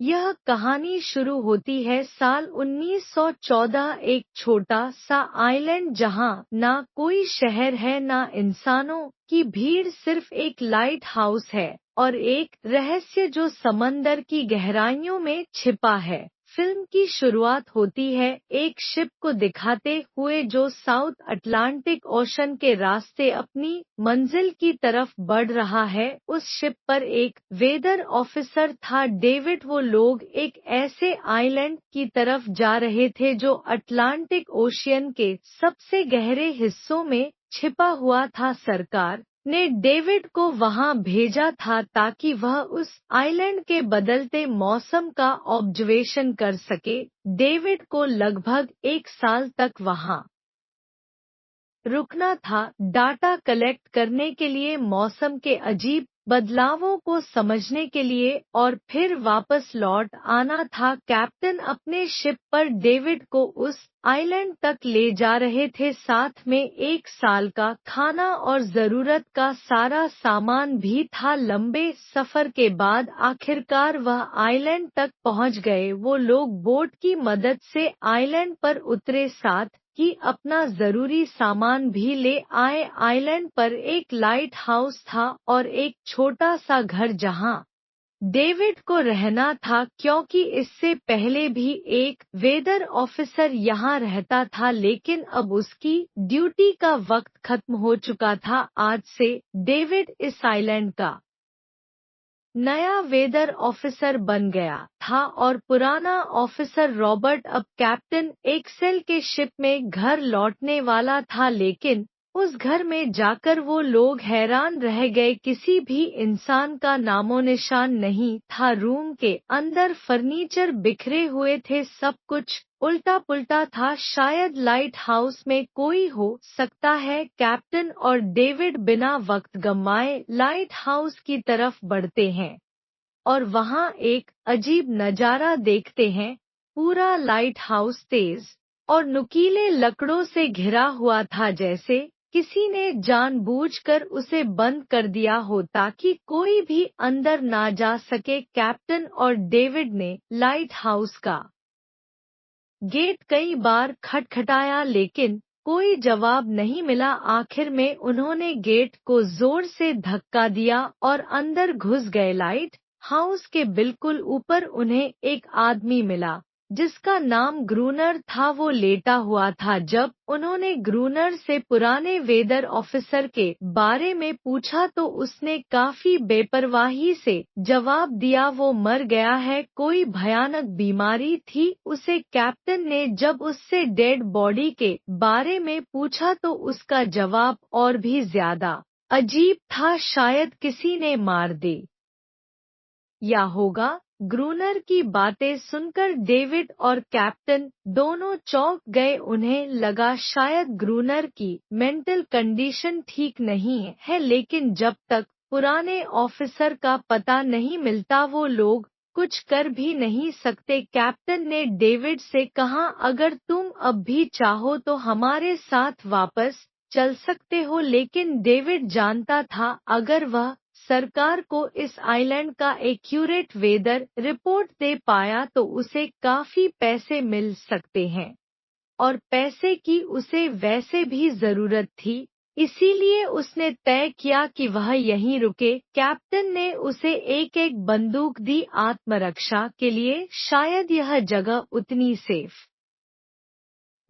यह कहानी शुरू होती है साल 1914, एक छोटा सा आइलैंड जहां ना कोई शहर है ना इंसानों की भीड़, सिर्फ एक लाइट हाउस है और एक रहस्य जो समंदर की गहराइयों में छिपा है। फिल्म की शुरुआत होती है एक शिप को दिखाते हुए जो साउथ अटलांटिक ओशन के रास्ते अपनी मंजिल की तरफ बढ़ रहा है। उस शिप पर एक वेदर ऑफिसर था, डेविड। वो लोग एक ऐसे आइलैंड की तरफ जा रहे थे जो अटलांटिक ओशियन के सबसे गहरे हिस्सों में छिपा हुआ था। सरकार ने डेविड को वहां भेजा था ताकि वह उस आइलैंड के बदलते मौसम का ऑब्जर्वेशन कर सके। डेविड को लगभग 1 साल तक वहां रुकना था, डाटा कलेक्ट करने के लिए, मौसम के अजीब बदलावों को समझने के लिए और फिर वापस लौट आना था। कैप्टन अपने शिप पर डेविड को उस आइलैंड तक ले जा रहे थे, साथ में 1 साल का खाना और जरूरत का सारा सामान भी था। लंबे सफर के बाद आखिरकार वह आइलैंड तक पहुंच गए। वो लोग बोट की मदद से आइलैंड पर उतरे, साथ ही अपना जरूरी सामान भी ले आए। आइलैंड पर एक लाइट हाउस था और एक छोटा सा घर जहां डेविड को रहना था, क्योंकि इससे पहले भी एक वेदर ऑफिसर यहां रहता था, लेकिन अब उसकी ड्यूटी का वक्त खत्म हो चुका था। आज से डेविड इस आइलैंड का नया वेदर ऑफिसर बन गया था और पुराना ऑफिसर रॉबर्ट अब कैप्टन एक्सेल के शिप में घर लौटने वाला था। लेकिन उस घर में जाकर वो लोग हैरान रह गए, किसी भी इंसान का नामोनिशान नहीं था। रूम के अंदर फर्नीचर बिखरे हुए थे, सब कुछ उल्टा पुल्टा था। शायद लाइट हाउस में कोई हो सकता है। कैप्टन और डेविड बिना वक्त गंवाए लाइट हाउस की तरफ बढ़ते हैं और वहां एक अजीब नजारा देखते हैं। पूरा लाइट हाउस तेज और नुकीले लकड़ों से घिरा हुआ था, जैसे किसी ने जानबूझकर उसे बंद कर दिया हो ताकि कोई भी अंदर ना जा सके। कैप्टन और डेविड ने लाइट हाउस का गेट कई बार खटखटाया, लेकिन कोई जवाब नहीं मिला। आखिर में उन्होंने गेट को जोर से धक्का दिया और अंदर घुस गए। लाइट हाउस के बिल्कुल ऊपर उन्हें एक आदमी मिला जिसका नाम ग्रूनर था। वो लेटा हुआ था। जब उन्होंने ग्रूनर से पुराने वेदर ऑफिसर के बारे में पूछा तो उसने काफी बेपरवाही से जवाब दिया, वो मर गया है, कोई भयानक बीमारी थी उसे। कैप्टन ने जब उससे डेड बॉडी के बारे में पूछा तो उसका जवाब और भी ज्यादा अजीब था, शायद किसी ने मार दे या होगा। ग्रूनर की बातें सुनकर डेविड और कैप्टन दोनों चौंक गए। उन्हें लगा शायद ग्रूनर की मेंटल कंडीशन ठीक नहीं है, लेकिन जब तक पुराने ऑफिसर का पता नहीं मिलता वो लोग कुछ कर भी नहीं सकते। कैप्टन ने डेविड से कहा, अगर तुम अब भी चाहो तो हमारे साथ वापस चल सकते हो। लेकिन डेविड जानता था अगर वह सरकार को इस आइलैंड का एक्यूरेट वेदर रिपोर्ट दे पाया तो उसे काफी पैसे मिल सकते हैं और पैसे की उसे वैसे भी जरूरत थी, इसीलिए उसने तय किया कि वह यहीं रुके। कैप्टन ने उसे एक एक बंदूक दी आत्मरक्षा के लिए, शायद यह जगह उतनी सेफ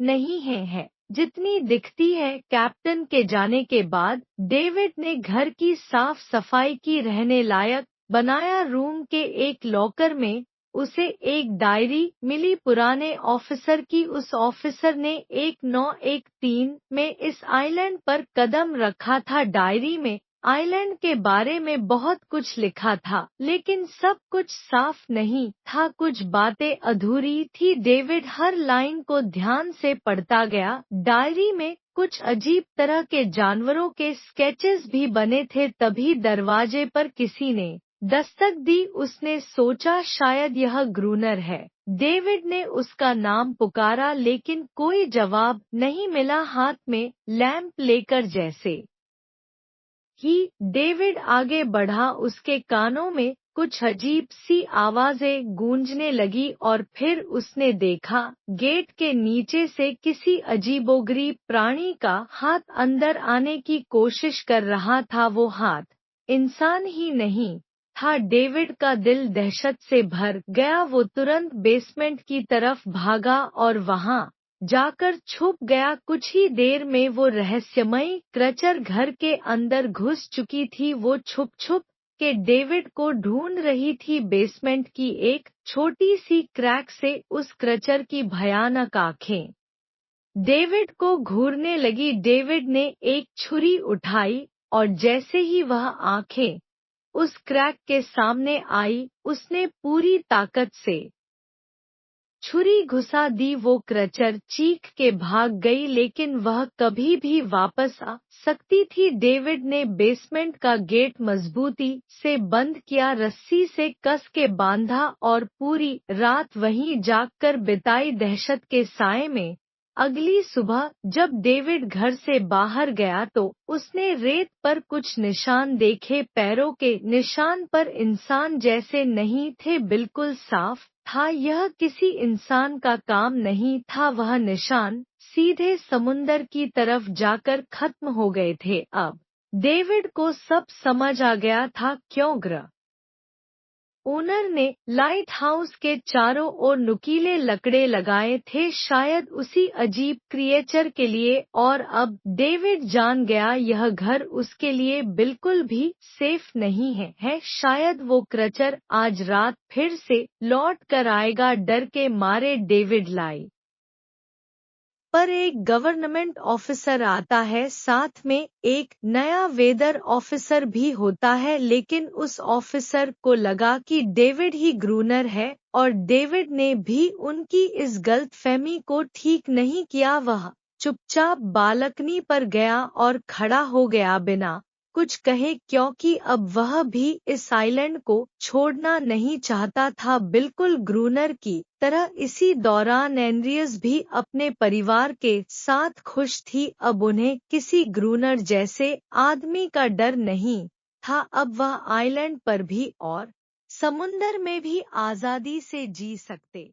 नहीं है जितनी दिखती है। कैप्टन के जाने के बाद डेविड ने घर की साफ सफाई की, रहने लायक बनाया। रूम के एक लॉकर में उसे एक डायरी मिली पुराने ऑफिसर की। उस ऑफिसर ने 1913 में इस आइलैंड पर कदम रखा था। डायरी में आइलैंड के बारे में बहुत कुछ लिखा था, लेकिन सब कुछ साफ नहीं था, कुछ बातें अधूरी थी। डेविड हर लाइन को ध्यान से पढ़ता गया। डायरी में कुछ अजीब तरह के जानवरों के स्केचेस भी बने थे। तभी दरवाजे पर किसी ने दस्तक दी। उसने सोचा शायद यह ग्रूनर है। डेविड ने उसका नाम पुकारा, लेकिन कोई जवाब नहीं मिला। हाथ में लैंप लेकर जैसे ही डेविड आगे बढ़ा उसके कानों में कुछ अजीब सी आवाजें गूंजने लगी और फिर उसने देखा गेट के नीचे से किसी अजीबोगरीब प्राणी का हाथ अंदर आने की कोशिश कर रहा था। वो हाथ इंसान ही नहीं था। डेविड का दिल दहशत से भर गया। वो तुरंत बेसमेंट की तरफ भागा और वहां जाकर छुप गया। कुछ ही देर में वो रहस्यमयी क्रेचर घर के अंदर घुस चुकी थी। वो छुप छुप के डेविड को ढूंढ रही थी। बेसमेंट की एक छोटी सी क्रैक से उस क्रेचर की भयानक आंखें डेविड को घूरने लगी। डेविड ने एक छुरी उठाई और जैसे ही वह आंखें उस क्रैक के सामने आई, उसने पूरी ताकत से छुरी घुसा दी। वो क्रेचर चीख के भाग गई, लेकिन वह कभी भी वापस आ सकती थी। डेविड ने बेसमेंट का गेट मजबूती से बंद किया, रस्सी से कस के बांधा और पूरी रात वहीं जागकर बिताई दहशत के साए में। अगली सुबह जब डेविड घर से बाहर गया तो उसने रेत पर कुछ निशान देखे। पैरों के निशान पर इंसान जैसे नहीं थे, बिल्कुल साफ था यह किसी इंसान का काम नहीं था। वह निशान सीधे समुंदर की तरफ जाकर खत्म हो गए थे। अब डेविड को सब समझ आ गया था क्यों ग्रह ओनर ने लाइट हाउस के चारों ओर नुकीले लकड़े लगाए थे, शायद उसी अजीब क्रिएचर के लिए। और अब डेविड जान गया यह घर उसके लिए बिल्कुल भी सेफ नहीं है। शायद वो क्रेचर आज रात फिर से लौट कर आएगा। डर के मारे डेविड लाई पर एक गवर्नमेंट ऑफिसर आता है, साथ में एक नया वेदर ऑफिसर भी होता है। लेकिन उस ऑफिसर को लगा कि डेविड ही ग्रूनर है और डेविड ने भी उनकी इस गलतफहमी को ठीक नहीं किया। वह चुपचाप बालकनी पर गया और खड़ा हो गया बिना कुछ कहे, क्योंकि अब वह भी इस आइलैंड को छोड़ना नहीं चाहता था, बिल्कुल ग्रूनर की तरह। इसी दौरान एंड्रियस भी अपने परिवार के साथ खुश थी। अब उन्हें किसी ग्रूनर जैसे आदमी का डर नहीं था। अब वह आइलैंड पर भी और समुंदर में भी आजादी से जी सकते